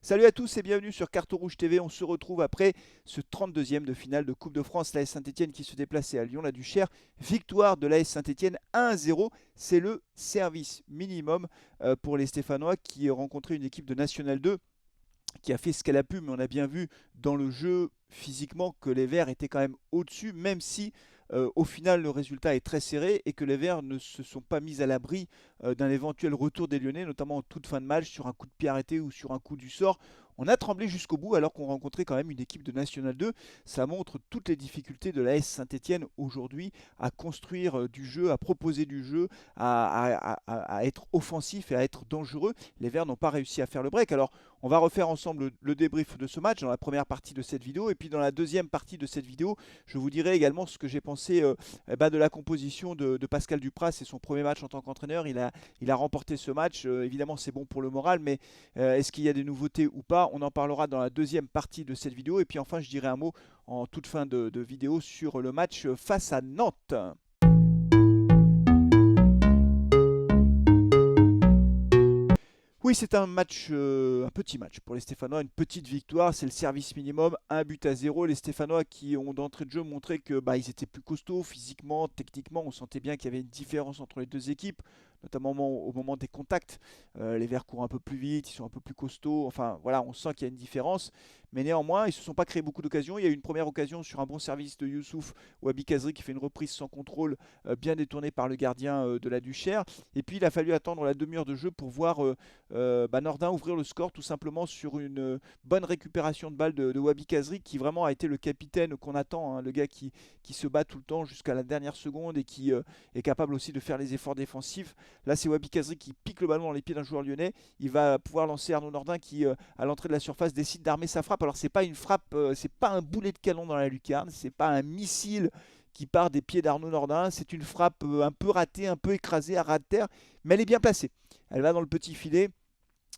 Salut à tous et bienvenue sur Carton Rouge TV. On se retrouve après ce 32e de finale de Coupe de France. L'AS Saint-Etienne qui se déplaçait à Lyon-la-Duchère. Victoire de l'AS Saint-Etienne 1-0. C'est le service minimum pour les Stéphanois qui rencontraient une équipe de National 2 qui a fait ce qu'elle a pu, mais on a bien vu dans le jeu physiquement que les Verts étaient quand même au-dessus, même si au final le résultat est très serré et que les Verts ne se sont pas mis à l'abri d'un éventuel retour des Lyonnais, notamment en toute fin de match, sur un coup de pied arrêté ou sur un coup du sort. On a tremblé jusqu'au bout alors qu'on rencontrait quand même une équipe de National 2. Ça montre toutes les difficultés de l'AS Saint-Etienne aujourd'hui à construire du jeu, à proposer du jeu, à être offensif et à être dangereux. Les Verts n'ont pas réussi à faire le break. Alors on va refaire ensemble le débrief de ce match dans la première partie de cette vidéo. Et puis dans la deuxième partie de cette vidéo, je vous dirai également ce que j'ai pensé de la composition de Pascal Dupraz. C'est son premier match en tant qu'entraîneur. Il a remporté ce match. Évidemment, c'est bon pour le moral, mais est-ce qu'il y a des nouveautés ou pas? On en parlera dans la deuxième partie de cette vidéo. Et puis enfin, je dirai un mot en toute fin de vidéo sur le match face à Nantes. Oui, c'est un match, un petit match pour les Stéphanois, une petite victoire, c'est le service minimum, 1 but à 0. Les Stéphanois qui ont d'entrée de jeu montré que ils étaient plus costauds physiquement, techniquement, on sentait bien qu'il y avait une différence entre les deux équipes, notamment au moment des contacts. Les Verts courent un peu plus vite, ils sont un peu plus costauds, enfin voilà, on sent qu'il y a une différence, mais néanmoins, ils ne se sont pas créés beaucoup d'occasions. Il y a eu une première occasion sur un bon service de Youssouf Wabi Kazri qui fait une reprise sans contrôle, bien détournée par le gardien de la Duchère. Et puis il a fallu attendre la demi-heure de jeu pour voir Nordin ouvrir le score tout simplement sur une bonne récupération de balle de Wabi Kazri qui vraiment a été le capitaine qu'on attend, hein, le gars qui se bat tout le temps jusqu'à la dernière seconde et qui est capable aussi de faire les efforts défensifs. Là c'est Wabi Kazri qui pique le ballon dans les pieds d'un joueur lyonnais. Il va pouvoir lancer Arnaud Nordin qui à l'entrée de la surface décide d'armer sa frappe. Alors c'est pas une frappe, c'est pas un boulet de canon dans la lucarne, c'est pas un missile qui part des pieds d'Arnaud Nordin, c'est une frappe un peu ratée, un peu écrasée à ras de terre, mais elle est bien placée. Elle va dans le petit filet.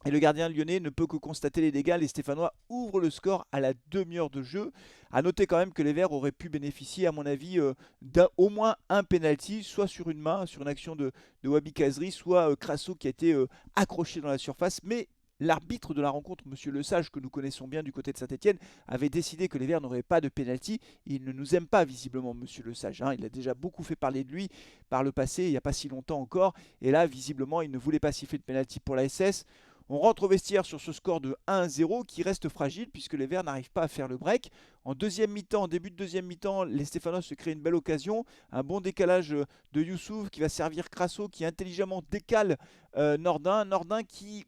Et le gardien lyonnais ne peut que constater les dégâts. Les Stéphanois ouvrent le score à la demi-heure de jeu. A noter quand même que les Verts auraient pu bénéficier, à mon avis, d'au moins un penalty, soit sur une main, sur une action de Wabi Kazri, soit Crasso qui a été accroché dans la surface. Mais l'arbitre de la rencontre, Monsieur Lesage, que nous connaissons bien du côté de Saint-Etienne, avait décidé que les Verts n'auraient pas de penalty. Il ne nous aime pas visiblement, Monsieur Lesage, hein. Il a déjà beaucoup fait parler de lui par le passé, il n'y a pas si longtemps encore. Et là, visiblement, il ne voulait pas siffler de penalty pour la SS. On rentre au vestiaire sur ce score de 1-0 qui reste fragile puisque les Verts n'arrivent pas à faire le break. En deuxième mi-temps, en début de deuxième mi-temps, les Stéphanois se créent une belle occasion. Un bon décalage de Youssouf qui va servir Crasso qui intelligemment décale Nordin. Nordin qui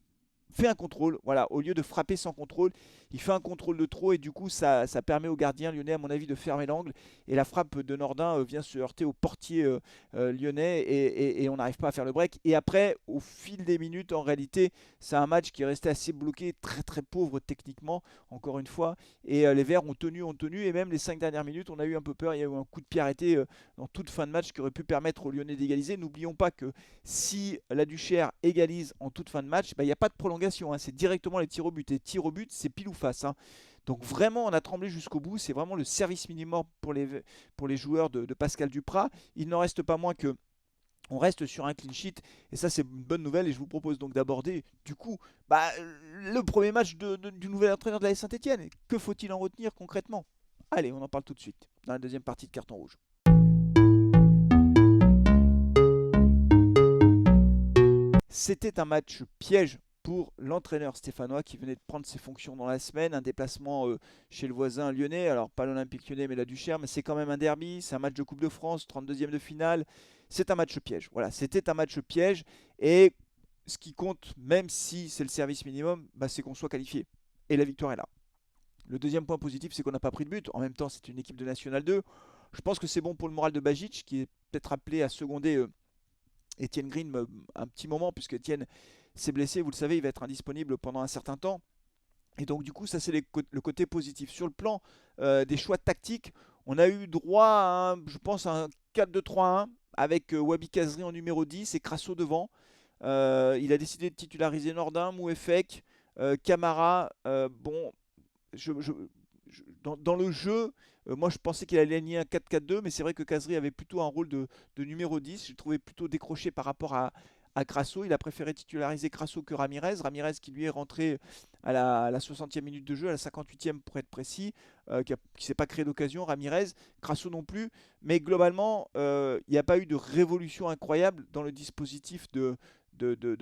fait un contrôle, voilà, au lieu de frapper sans contrôle, il fait un contrôle de trop et du coup ça permet au gardien lyonnais à mon avis de fermer l'angle et la frappe de Nordin vient se heurter au portier lyonnais et on n'arrive pas à faire le break. Et après, au fil des minutes, en réalité, c'est un match qui est resté assez bloqué, très très pauvre techniquement, encore une fois, et les Verts ont tenu et même les 5 dernières minutes, on a eu un peu peur, il y a eu un coup de pied arrêté dans toute fin de match qui aurait pu permettre aux Lyonnais d'égaliser. N'oublions pas que si la Duchère égalise en toute fin de match, il n'y a pas de prolongation, hein, c'est directement les tirs au but. Et tirs au but, c'est pile ou face, hein. Donc vraiment, on a tremblé jusqu'au bout. C'est vraiment le service minimum pour les joueurs de Pascal Dupraz. Il n'en reste pas moins que on reste sur un clean sheet et ça c'est une bonne nouvelle et je vous propose donc d'aborder du coup le premier match du nouvel entraîneur de la Saint-Etienne. Que faut-il en retenir concrètement? Allez, on en parle tout de suite dans la deuxième partie de Carton Rouge. C'était un match piège pour l'entraîneur stéphanois qui venait de prendre ses fonctions dans la semaine, un déplacement chez le voisin lyonnais, alors pas l'Olympique lyonnais mais la Duchère, mais c'est quand même un derby, c'est un match de Coupe de France, 32e de finale, c'est un match piège. Voilà, c'était un match piège et ce qui compte, même si c'est le service minimum, c'est qu'on soit qualifié. Et la victoire est là. Le deuxième point positif, c'est qu'on n'a pas pris de but. En même temps, c'est une équipe de National 2. Je pense que c'est bon pour le moral de Bajic, qui est peut-être appelé à seconder Etienne Green un petit moment, puisque Etienne s'est blessé, vous le savez, il va être indisponible pendant un certain temps. Et donc du coup, ça c'est le côté positif. Sur le plan des choix tactiques, on a eu droit à, je pense, un 4-2-3-1 avec Wabi Kazri en numéro 10 et Crasso devant. Il a décidé de titulariser Nordin, Mouefek, Camara. Bon, dans le jeu, moi je pensais qu'il allait aligner un 4-4-2, mais c'est vrai que Kazri avait plutôt un rôle de numéro 10. Je le trouvais plutôt décroché par rapport à Crasso. Il a préféré titulariser Crasso que Ramirez. Ramirez qui lui est rentré à la 60e minute de jeu, à la 58e pour être précis, qui ne s'est pas créé d'occasion. Ramirez, Crasso non plus. Mais globalement, il n'y a pas eu de révolution incroyable dans le dispositif de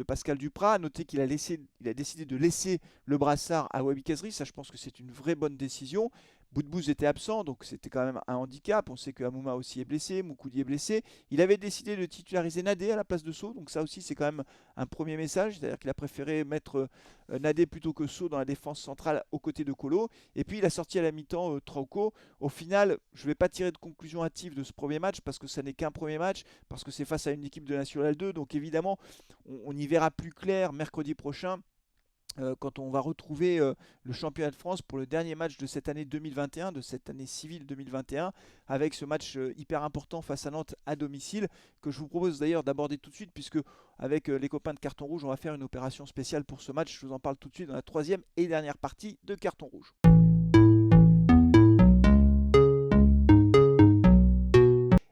Pascal Duprat. Notez qu'il a décidé de laisser le brassard à Wahbi Khazri. Ça, je pense que c'est une vraie bonne décision. Boudbouz était absent, donc c'était quand même un handicap. On sait que Amouma aussi est blessé, Moukoudi est blessé. Il avait décidé de titulariser Nadé à la place de Sceaux, donc ça aussi c'est quand même un premier message, c'est-à-dire qu'il a préféré mettre Nadé plutôt que Sceaux dans la défense centrale aux côtés de Kolo. Et puis il a sorti à la mi-temps Trauco. Au final, je ne vais pas tirer de conclusion hâtive de ce premier match parce que ça n'est qu'un premier match, parce que c'est face à une équipe de National 2, donc évidemment on y verra plus clair mercredi prochain quand on va retrouver le championnat de France pour le dernier match de cette année 2021, de cette année civile 2021, avec ce match hyper important face à Nantes à domicile, que je vous propose d'ailleurs d'aborder tout de suite, puisque avec les copains de Carton Rouge, on va faire une opération spéciale pour ce match. Je vous en parle tout de suite dans la troisième et dernière partie de Carton Rouge.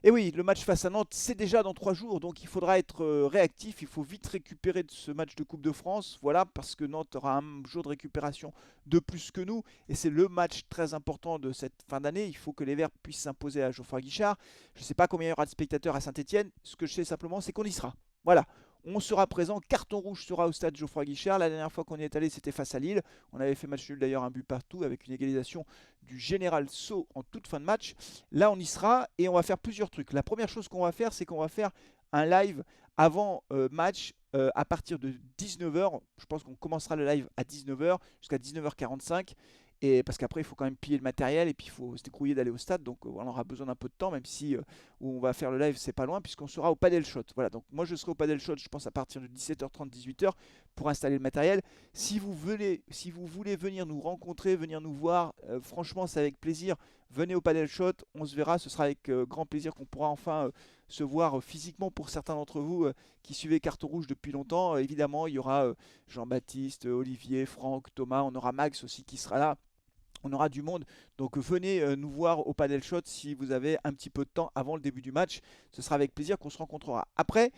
Et oui, le match face à Nantes, c'est déjà dans 3 jours, donc il faudra être réactif, il faut vite récupérer de ce match de Coupe de France, voilà, parce que Nantes aura un jour de récupération de plus que nous, et c'est le match très important de cette fin d'année. Il faut que les Verts puissent s'imposer à Geoffroy Guichard. Je ne sais pas combien il y aura de spectateurs à Saint-Etienne, ce que je sais simplement, c'est qu'on y sera. Voilà, on sera présent, Carton Rouge sera au stade Geoffroy Guichard. La dernière fois qu'on y est allé, c'était face à Lille. On avait fait match nul d'ailleurs, un but partout, avec une égalisation du Général Sceaux en toute fin de match. Là, on y sera et on va faire plusieurs trucs. La première chose qu'on va faire, c'est qu'on va faire un live avant match à partir de 19h. Je pense qu'on commencera le live à 19h jusqu'à 19h45. Et parce qu'après, il faut quand même piller le matériel et puis il faut se débrouiller d'aller au stade. Donc on aura besoin d'un peu de temps, même si où on va faire le live, c'est pas loin, puisqu'on sera au Padel Shot. Voilà, donc moi je serai au Padel Shot, je pense à partir de 17h30, 18h pour installer le matériel. Si vous voulez venir nous rencontrer, venir nous voir, franchement, c'est avec plaisir. Venez au Padel Shot, on se verra. Ce sera avec grand plaisir qu'on pourra enfin se voir physiquement pour certains d'entre vous qui suivez Carton Rouge depuis longtemps. Évidemment, il y aura Jean-Baptiste, Olivier, Franck, Thomas, on aura Max aussi qui sera là. On aura du monde, donc venez nous voir au Padel Shot si vous avez un petit peu de temps avant le début du match. Ce sera avec plaisir qu'on se rencontrera. Après,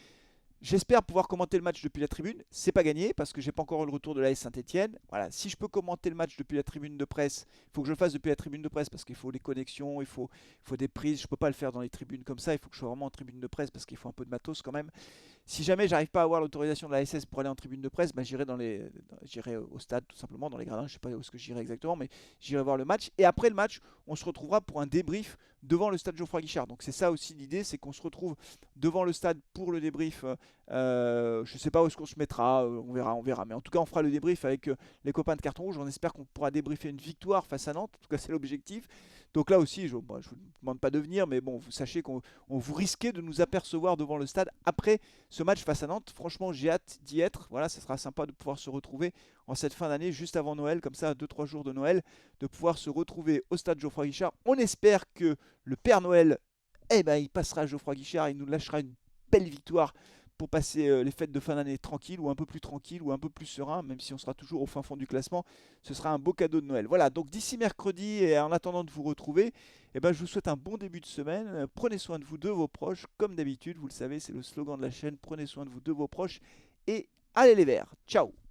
j'espère pouvoir commenter le match depuis la tribune. C'est pas gagné parce que j'ai pas encore eu le retour de l'AS Saint-Etienne. Voilà, si je peux commenter le match depuis la tribune de presse, il faut que je le fasse depuis la tribune de presse parce qu'il faut des connexions, il faut des prises. Je peux pas le faire dans les tribunes comme ça. Il faut que je sois vraiment en tribune de presse parce qu'il faut un peu de matos quand même. Si jamais j'arrive pas à avoir l'autorisation de la SS pour aller en tribune de presse, bah, j'irai au stade tout simplement dans les gradins. Je sais pas où est-ce que j'irai exactement, mais j'irai voir le match. Et après le match, on se retrouvera pour un débrief devant le stade Geoffroy Guichard. Donc c'est ça aussi l'idée, c'est qu'on se retrouve devant le stade pour le débrief. Je sais pas où est-ce qu'on se mettra, on verra. Mais en tout cas, on fera le débrief avec les copains de Carton Rouge. On espère qu'on pourra débriefer une victoire face à Nantes. En tout cas, c'est l'objectif. Donc là aussi, je ne vous demande pas de venir, mais bon, vous sachez qu'on vous risquez de nous apercevoir devant le stade après ce match face à Nantes. Franchement, j'ai hâte d'y être. Voilà, ça sera sympa de pouvoir se retrouver en cette fin d'année, juste avant Noël, comme ça, 2-3 jours de Noël, de pouvoir se retrouver au stade Geoffroy Guichard. On espère que le Père Noël, il passera à Geoffroy Guichard, il nous lâchera une belle victoire pour passer les fêtes de fin d'année tranquille ou un peu plus tranquille ou un peu plus serein, même si on sera toujours au fin fond du classement. Ce sera un beau cadeau de Noël. Voilà, donc d'ici mercredi et en attendant de vous retrouver, je vous souhaite un bon début de semaine. Prenez soin de vous, de vos proches, comme d'habitude, vous le savez, c'est le slogan de la chaîne. Prenez soin de vous, de vos proches et allez les Verts. Ciao.